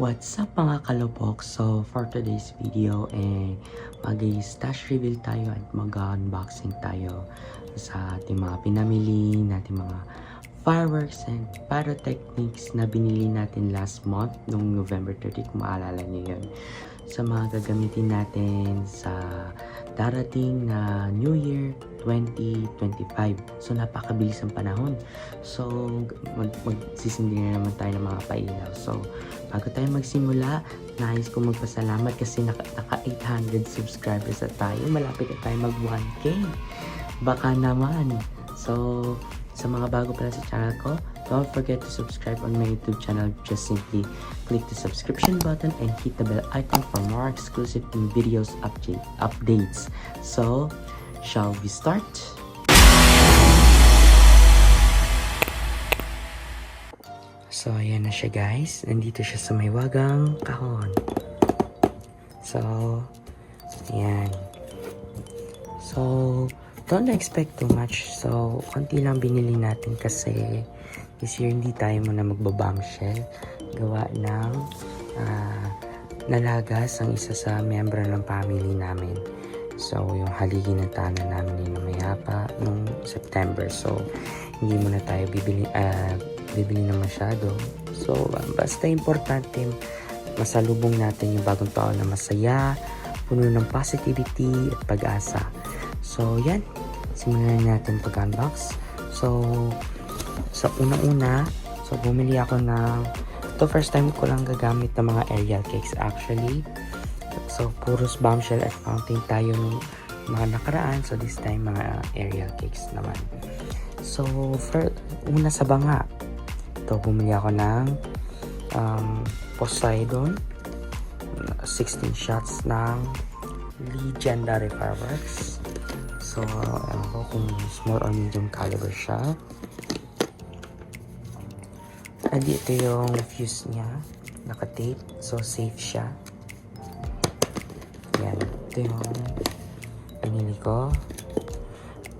What's up mga kalupok? So for today's video mag-stash reveal tayo at mag-unboxing tayo sa ating mga pinamili natin mga fireworks and pyrotechnics na binili natin last month nung November 30 kung maalala niyo yun. Sa mga gagamitin natin sa darating na New Year 2025. So napakabilis ang panahon. So magsisindi na naman tayo ng mga pailaw. So bago tayo magsimula, nais ko magpasalamat kasi naka 800 subscribers na tayo. Malapit na tayo mag 1K. Baka naman. So sa mga bago pala sa channel ko, don't forget to subscribe on my YouTube channel. Just simply click the subscription button and hit the bell icon for more exclusive videos updates. So, shall we start? So, ayan na siya guys. Nandito siya sa may wagang kahon. So, ayan. So, don't expect too much. So, konti lang binili natin kasi this year hindi tayo muna magbabombshell. Gawa ng nalagas ang isa sa miyembro ng family namin. So, yung haligi na tanan namin ni Mayapa nung September. So, hindi muna tayo bibili na masyado. So, basta importante masalubong natin yung bagong taon na masaya, puno ng positivity at pag-asa. So, yan. Simulan natin pag-unbox. So, sa unang-una, bumili ako ng first time ko lang gagamit ng mga aerial cakes actually. So, puros bombshell at fountain tayo nung mga nakaraan. So, this time, mga aerial cakes naman. So, una sa banga. Ito, bumili ako ng Poseidon. 16 shots ng Legendary Fireworks. So, ewan ko kung small or medium caliber siya. Ito yung fuse niya. Naka-tape. So, safe siya. Yan. Ito yung binili ko.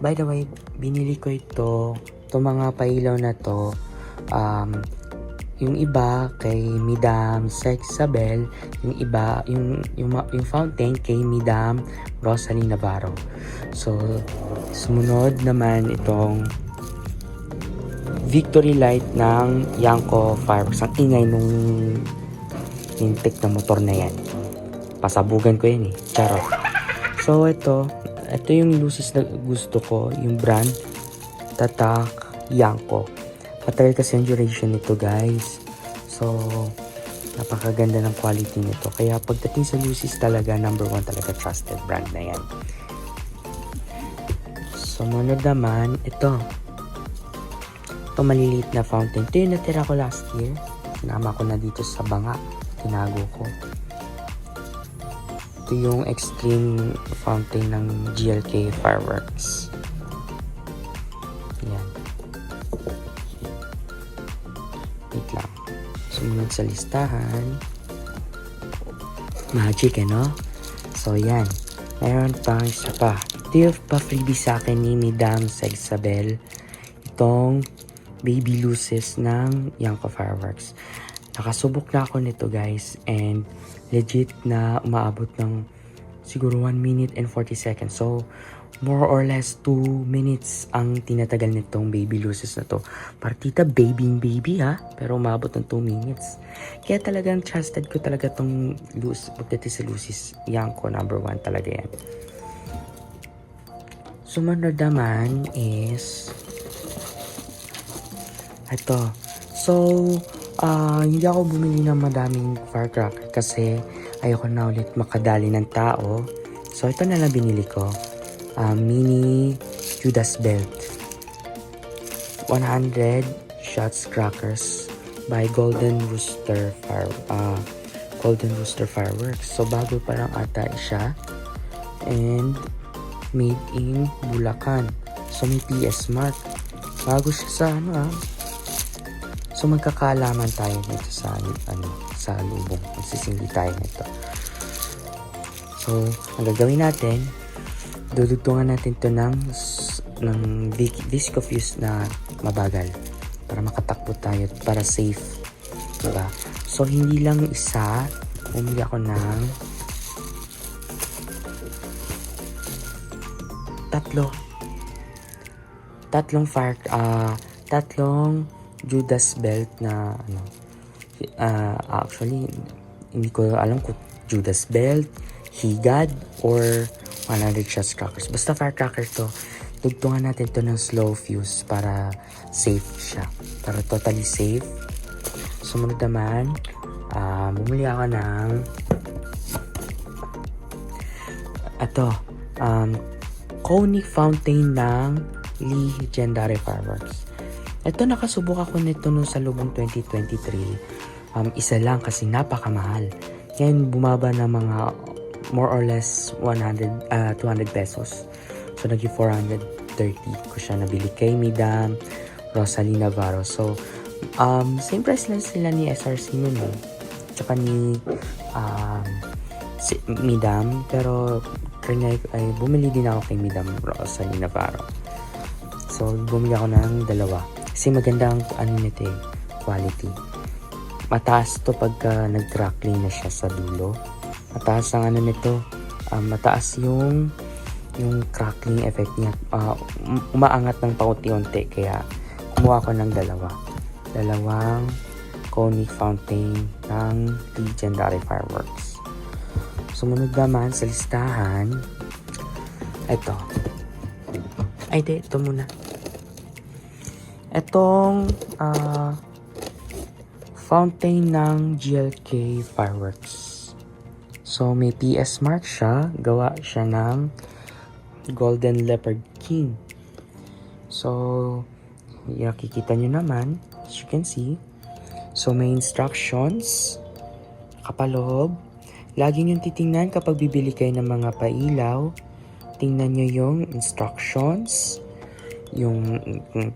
By the way, binili ko ito. Itong mga pailaw na to. Yung iba kay Madam Sexabel, yung iba yung fountain kay Madam Rosalie Navarro. So sumunod naman itong Victory Light ng Yanko Fireworks. Ang ingay nung intik na motor na yan. Pasabugan ko yan eh. Charot. So ito yung lucis na gusto ko, yung brand Tatak Yanko. Matagal kasi ang duration nito guys. So, napakaganda ng quality nito. Kaya pagdating sa lucis talaga, number 1 talaga trusted brand na yan. Sumunod naman, ito maliliit na fountain. Ito yung natira ko last year. Sinama ko na dito sa banga. Tinago ko. Ito yung extreme fountain ng GLK Fireworks. Yan. Wait lang. Sumunod sa listahan. Magic, no? So, yan. Meron pang isa pa. Ito yung pa-freebie sa akin ni Madam Sexabel. Itong baby luces ng Yanko Fireworks. Nakasubok na ako nito guys. And legit na umaabot ng siguro 1 minute and 40 seconds. So, more or less 2 minutes ang tinatagal nitong baby luces na to. Partita baby ha, pero umabot ng 2 minutes. Kaya talagang trusted ko talaga tong pagdating sa luces. Yanko number 1 talaga yan. Sumunod naman is ito. So, hindi ako bumili ng madaming firecracker kasi ayoko na ulit makadali ng tao. So, ito na lang binili ko. Mini Judas Belt 100 shots crackers by Golden Rooster Fireworks. So bago pa lang ata siya and made in Bulacan. So may PS mark. Bago siya sa So magkakaalaman tayo nito sa lubong. Magsisindi tayo nito. So ang gagawin natin, dudugtungan natin ito ng disco fuse na mabagal para makatakbo tayo, para safe, diba? So, hindi lang isa. Bumili ako ng tatlong Judas belt na ano. Actually, hindi ko alam kung Judas belt, higad, or 100 shots crackers. Basta firecracker to. Tugtungan natin to ng slow fuse para safe siya. Para totally safe. Sumunod naman, bumili ako ng conic fountain ng Legendary Fireworks. Ito, nakasubok ako nito nung sa lubong 2023. Isa lang kasi napakamahal. Ngayon, bumaba na mga more or less 200 pesos. So, naging 430 ko siya nabili kay Madam Rosalie Navarro. So, same price lang sila ni SRC nun eh. Tsaka ni Madam. Pero, bumili din ako kay Madam Rosalie Navarro. So, bumili ako ng dalawa. Kasi maganda ang nito eh, quality. Mataas to pagka nag-crackling na siya sa dulo. Mataas ang nito. Mataas yung crackling effect niya. Umaangat ng paunti-unti. Kaya, kumuha ko ng dalawang conic fountain ng Legendary Fireworks. Sumunod naman sa listahan, ito muna. Itong fountain ng GLK Fireworks. So, may PS mark siya. Gawa siya ng Golden Leopard King. So, nakikita nyo naman, as you can see. So, may instructions, kapaloob. Lagi nyo titingnan kapag bibili kayo ng mga pailaw. Tingnan nyo yung instructions, yung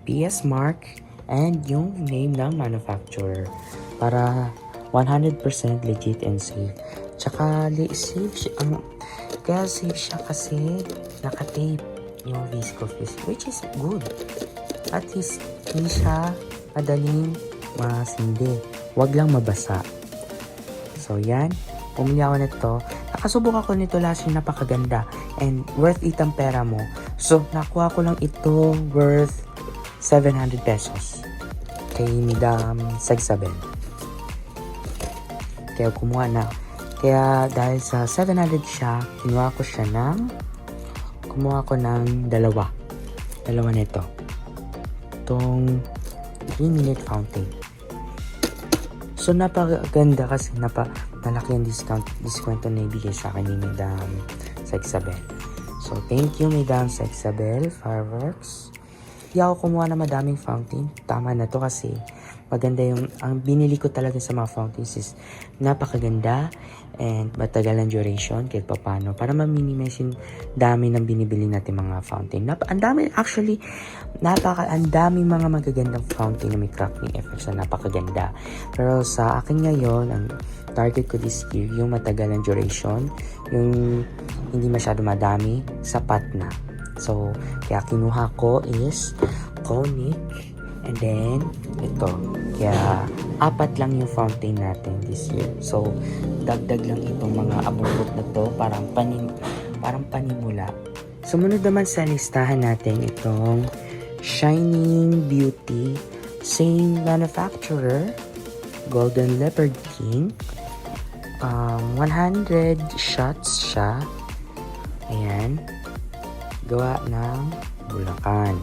PS mark, and yung name ng manufacturer. Para 100% legit and safe. Tsaka, safe siya. Kaya safe siya kasi naka-tape yung visco fuse, which is good. At least, hindi siya madaling masindi. Huwag lang mabasa. So, yan. Pumili ako nito. Nakasubok ako nito last year, napakaganda. And worth it ang pera mo. So, nakuha ko lang ito worth 700 pesos. Kay Madam Segsabel. Kaya kumuha na. Kaya dahil sa 700 siya, kumuha ko ng dalawa. Dalawa nito. Itong 3-minute fountain. So, napakaganda kasi malaki ang diskwento na ibigay sa akin ni Madam Segsabel. So, thank you, Madam Segsabel Fireworks. Hindi ako kumuha na madaming fountain. Tama na to kasi maganda ang binili ko talaga sa mga fountains is napakaganda and matagal ang duration kahit pa paano para ma-minimize yung dami ng binibili natin mga fountain. Ang dami mga magagandang fountain na may crackling effects na napakaganda. Pero sa akin ngayon, ang target ko this year, yung matagal ang duration, yung hindi masyado madami, sapat na. So, kaya kinuha ko is conic and then ito. Kaya 4 lang yung fountain natin this year. So, dagdag lang itong mga abubot na to, parang panimula. Sumunod naman sa listahan natin itong Shining Beauty, same manufacturer, Golden Leopard King. 100 shots siya. Ayan. Gawa ng Bulacan.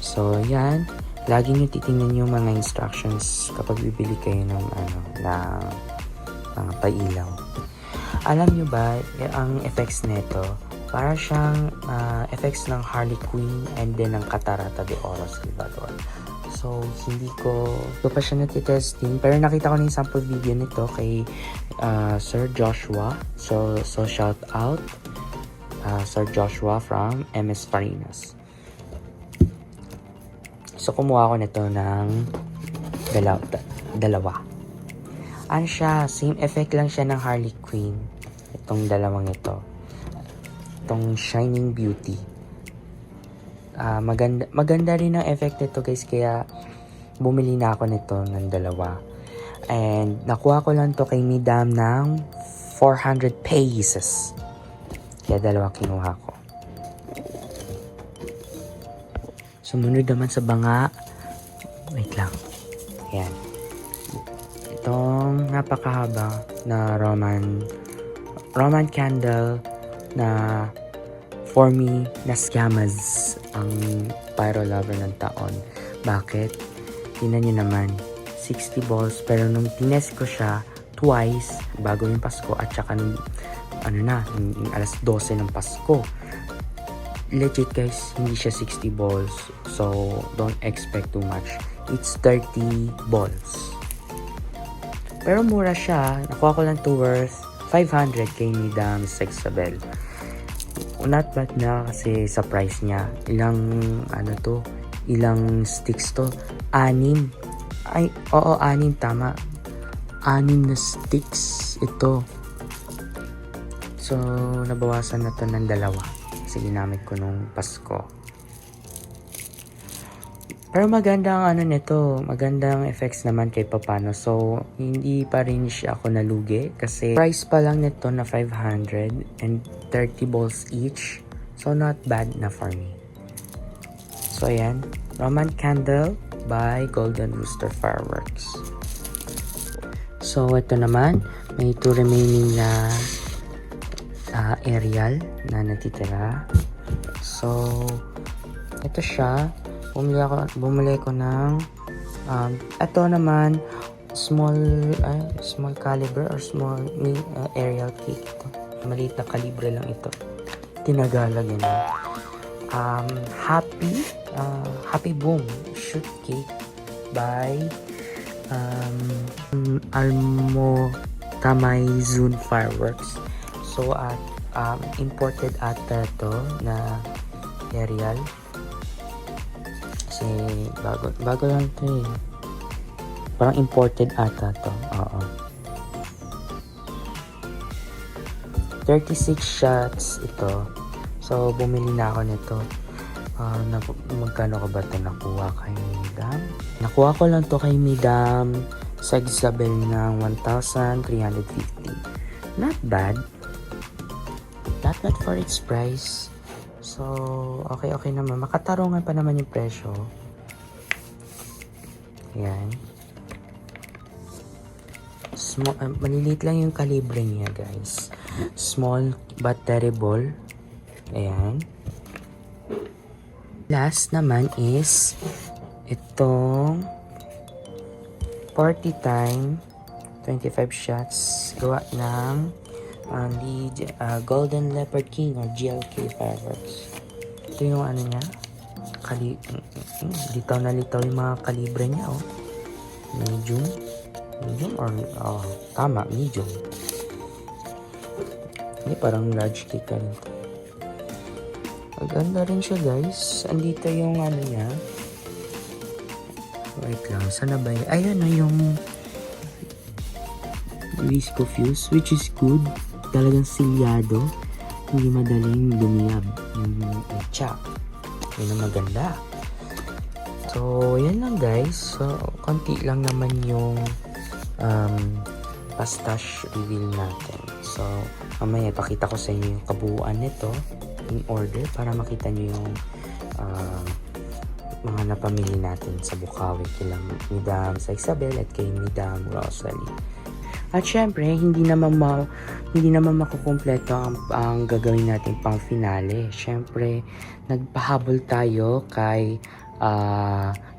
So, yan. Lagi nyo titingnan yung mga instructions kapag bibili kayo ng pailaw. Alam nyo ba, ang effects nito, para siyang effects ng Harley Quinn and then ng Catarata de Oro Salvador. So, hindi ko pa siya natitesting. Pero nakita ko na yung sample video nito kay Sir Joshua. So shout out Sir Joshua from MS Farinas. So, kumuha ko nito ng dalawa. Ano siya? Same effect lang siya ng Harley Quinn. Itong dalawang ito. Itong Shining Beauty. Maganda rin ang effect nito guys. Kaya bumili na ako nito ng dalawa. And nakuha ko lang to kay Midam ng 400 pesos. Kaya dalawa kinuha ko. Sumunod naman sa banga. Wait lang. Ayan. Itong napakahaba na Roman candle na for me, na-scammers ang pyro lover ng taon. Bakit? Tingnan nyo naman. 60 balls. Pero nung tinest ko siya twice bago yung Pasko at saka nung yung alas 12 ng Pasko. Legit guys, hindi siya 60 balls. So, don't expect too much. It's 30 balls. Pero mura siya. Nakuha ko lang to worth 500 kay Midam Sexabel. Not bad na kasi sa price niya. Ilang sticks to? 6. Ay, oo, 6, tama. 6 na sticks ito. So, nabawasan na to ng 2. Kasi ginamit ko nung Pasko. Pero maganda ang nito. Magandang effects naman kahit papano. So, hindi pa rin siya ako nalugi. Kasi price pa lang nito na 500 and 30 balls each. So, not bad na for me. So, ayan. Roman Candle by Golden Rooster Fireworks. So, ito naman. May 2 remaining na aerial na natitira. So, ito siya. Bumili ko ng ito naman small caliber or small aerial cake ito. Maliit na kalibre lang ito. Tinagalag yun. Happy Boom Shoot Cake by Almo Tamaizun Fireworks. So imported ata ito na aerial. Kasi bago lang ito eh. Parang imported ata ito. Oo. 36 shots ito. So, bumili na ako nito. Magkano ko ba ito nakuha kay Midam? Nakuha ko lang to kay Midam sa Isabel ng 1,350. Not bad. Not bad for its price. So, okay naman. Makatarungan pa naman yung presyo. Ayan. Maliliit lang yung kalibre niya, guys. Small but terrible. Ayan. Last naman is itong 40 time 25 shots gawa ng Golden Leopard King or GLK Fireworks. Ito yung niya. Litaw na litaw yung mga kalibre niya, oh. Medium or tama, medium. Hindi, parang large cake ka rin. Maganda rin siya, guys. Andito yung niya. Wait lang, sana ba yun? Ayan na yung Visco Fuse, which is good. Talagang silyado. Hindi madaling lumiyab yung chop. Yun ang maganda. So, yan lang, guys. So, konti lang naman yung pastache reveal natin. So, mamaya pakita ko sa inyo yung kabuuan nito in order para makita nyo yung mga napamili natin sa Bukawi kila Midam sa Isabel at kay Midam Rosalie. At syempre, hindi naman makukumpleto ang gagawin natin pang finale. Syempre, nagpahabol tayo kay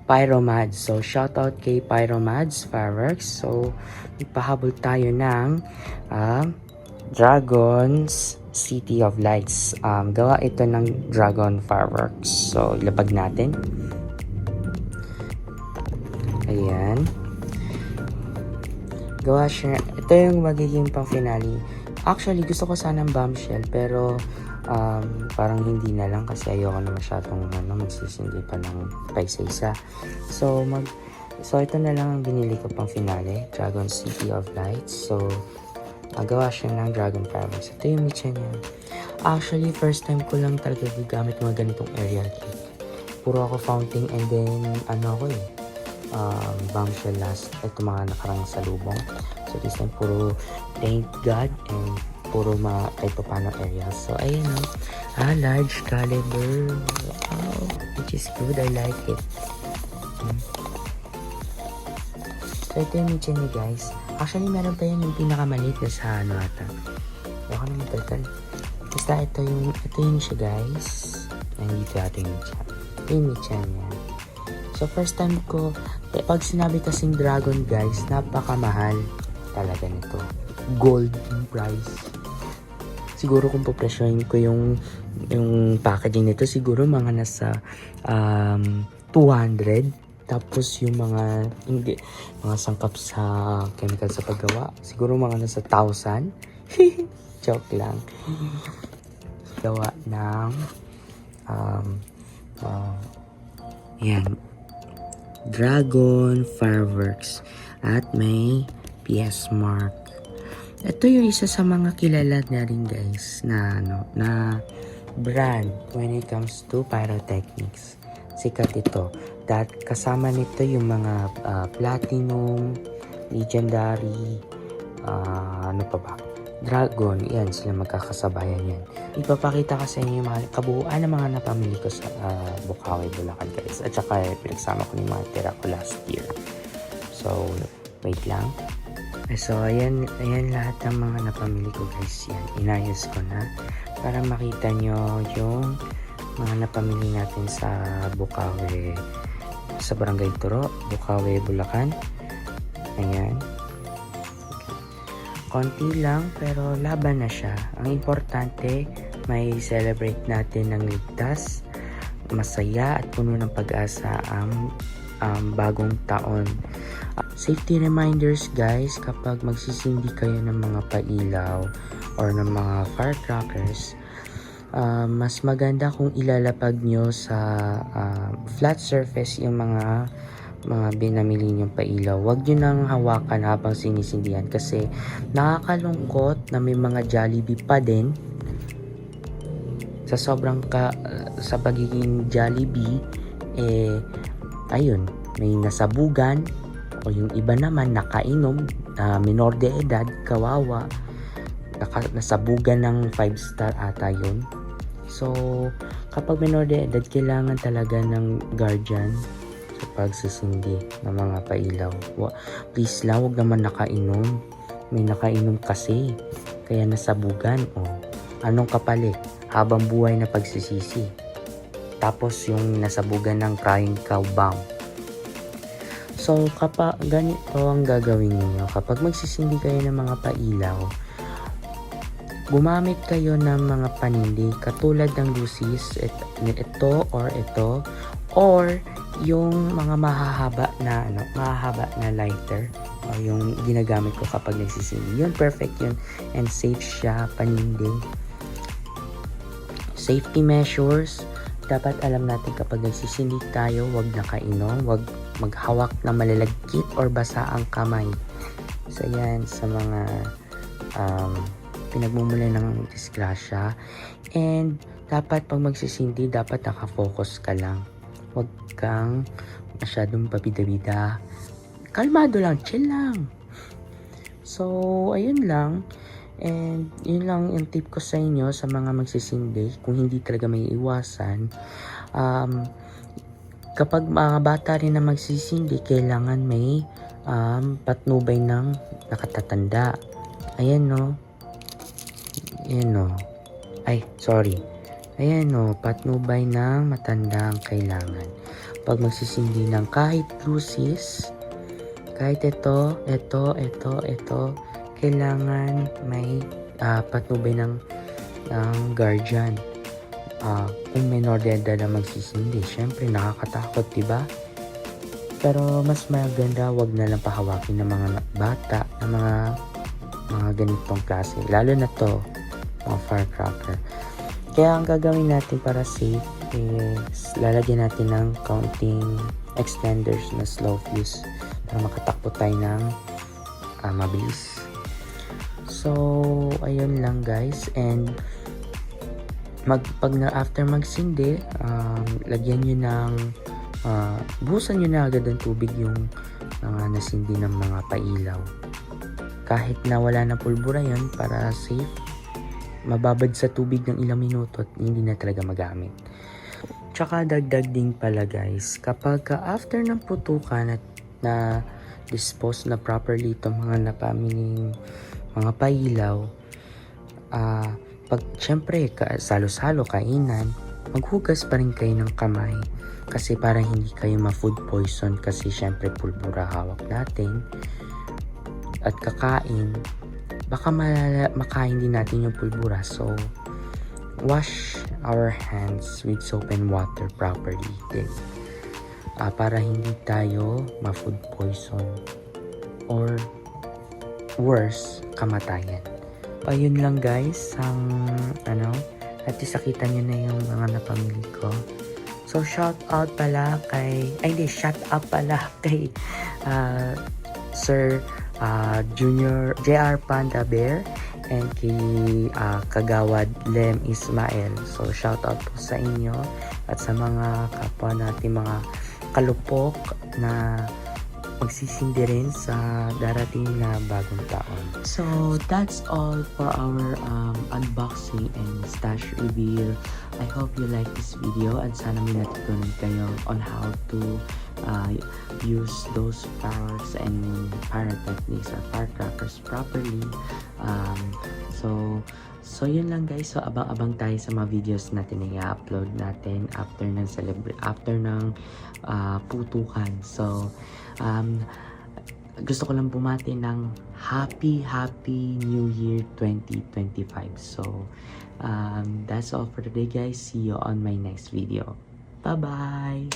Pyromads. So, shoutout kay Pyromads Fireworks. So, nagpahabol tayo ng Dragon's City of Lights. Gawa ito ng Dragon Fireworks. So, ilapag natin. Ayan. Gawa siya. Ito yung magiging pang finale. Actually, gusto ko sanang bombshell pero parang hindi na lang kasi ayoko na masyadong magsisindi pa ng paisa-isa. So ito na lang ang binili ko pang finale, Dragon City of Lights. So gawa siya ng Dragon Fireworks. Ito yung mitsa niya. Actually, first time ko lang talaga gagamit mga ganitong aerial cake. Puro ako fountain and then bombshell last. Ito mga nakarang salubong. So this time puro thank God and puro kahit pa paano areas. So ayun o. Large caliber. Wow. Which is good. I like it. So ito yung mecha niya guys. Actually meron pa yan yung pinakamaliit na sa ano ata. Baka naman total. Basta ito yun siya guys. Nandito ito yung mecha. Ito yung mecha niya. So first time ko, pag sinabi kasing dragon guys, napakamahal talaga nito. Gold yung price. Siguro kung popresyohin ko yung packaging nito, siguro mga nasa 200. Tapos yung mga sangkap sa chemical sa paggawa, siguro mga nasa 1,000. Joke lang. Gawa ng yan, Dragon Fireworks at may PS Mark. Ito yung isa sa mga kilala na rin guys na brand when it comes to pyrotechnics. Sikat ito. Kasama nito yung mga platinum, legendary, ano pa ba? Dragon, yan sila magkakasabayan yan. Ipapakita ko sa inyo yung mga kabuuan ng mga napamili ko sa Bukawi, Bulacan guys. At saka pinagsama ko yung mga tira ko last year. So, wait lang. So, ayan lahat ng mga napamili ko guys. Yan, inayos ko na para makita nyo yung mga napamili natin sa Bukawi, sa Barangay Turo, Bukawi, Bulacan. Ayan. Konti lang pero laban na siya. Ang importante, may celebrate natin ng ligtas, masaya at puno ng pag-asa ang bagong taon. Safety reminders guys, kapag magsisindi kayo ng mga pailaw or ng mga firecrackers, mas maganda kung ilalapag nyo sa flat surface yung mga binamili nyong pailaw. Huwag nyo nang hawakan habang sinisindihan kasi nakakalungkot na may mga Jollibee pa din sa sa pagiging Jollibee, ayun, may nasabugan o yung iba naman nakainom, minor de edad, kawawa, nasabugan ng 5-star ata yun. So kapag minor de edad, kailangan talaga ng guardian sa pagsisindi ng mga pailaw. Please lang, huwag naman nakainom. May nakainom kasi kaya nasabugan. Anong kapalit? Habang buhay na pagsisisi. Tapos yung nasabugan ng crying cow bomb. So kapag ganito ang gagawin niyo, kapag magsisindi kayo ng mga pailaw, gumamit kayo ng mga panindi katulad ng lucis, ito or yung mga mahahaba na lighter o yung ginagamit ko kapag nagsisindi. Yun, perfect yun and safe siya, panindi. Safety measures, dapat alam natin kapag nagsisindi tayo, wag nakainom, wag maghawak na malalagkit or basa ang kamay. So yan, sa mga pinagmumulay ng disgrasya. And dapat pag magsisindi, dapat nakafocus ka lang. Huwag kang masyadong pabida-bida. Kalmado lang, chill lang. So, ayun lang. And yun lang yung tip ko sa inyo sa mga magsisindi. Kung hindi talaga may iwasan. Kapag mga bata rin na magsisindi, kailangan may patnubay ng nakatatanda. Ayan no. Ayan no. Ay, sorry. Ayan o, patnubay ng matanda ang kailangan. Pag magsisindi ng kahit lucis, kahit ito, kailangan may patnubay ng guardian. Kung minor de edad na magsisindi, syempre nakakatakot, diba? Pero mas maganda, wag na lang pahawakin ng mga bata, ng mga ganitong klase. Lalo na to, mga firecracker. Kaya ang gagawin natin para safe is lalagyan natin ng counting extenders na slow fuse para makatakbo tayo ng mabilis. So, ayun lang guys. And after magsindi, lagyan nyo ng buhusan nyo na agad ng tubig yung mga nasindi ng mga pailaw. Kahit na wala na pulbura yan, para safe, mababad sa tubig ng ilang minuto at hindi na talaga magamit. Tsaka dagdag din pala guys, kapag after ng putukan at na dispose na properly itong mga napamiling mga pailaw, pag syempre salo-salo kainan, maghugas pa rin kayo ng kamay kasi para hindi kayo ma-food poison kasi syempre pulbura hawak natin at kakain, baka makain din natin yung pulbura. So wash our hands with soap and water properly din, para hindi tayo ma-food poison or worse, kamatayan. Ayun lang guys, ang at isakita nyo na yung mga napamili ko. So shout out pala kay Sir Junior JR Panda Bear and kay Kagawad Lem Ismael. So shout out po sa inyo at sa mga kapwa natin mga kalupok na magsisindi rin sa darating na bagong taon. So that's all for our unboxing and stash reveal. I hope you like this video at sana may natutunan kayo on how to use those fireworks and fire techniques or firecrackers properly. So yun lang guys. So abang-abang tayo sa mga videos natin na i-upload natin after ng putukan. So gusto ko lang bumati ng Happy New Year 2025. So that's all for today guys. See you on my next video. Bye bye.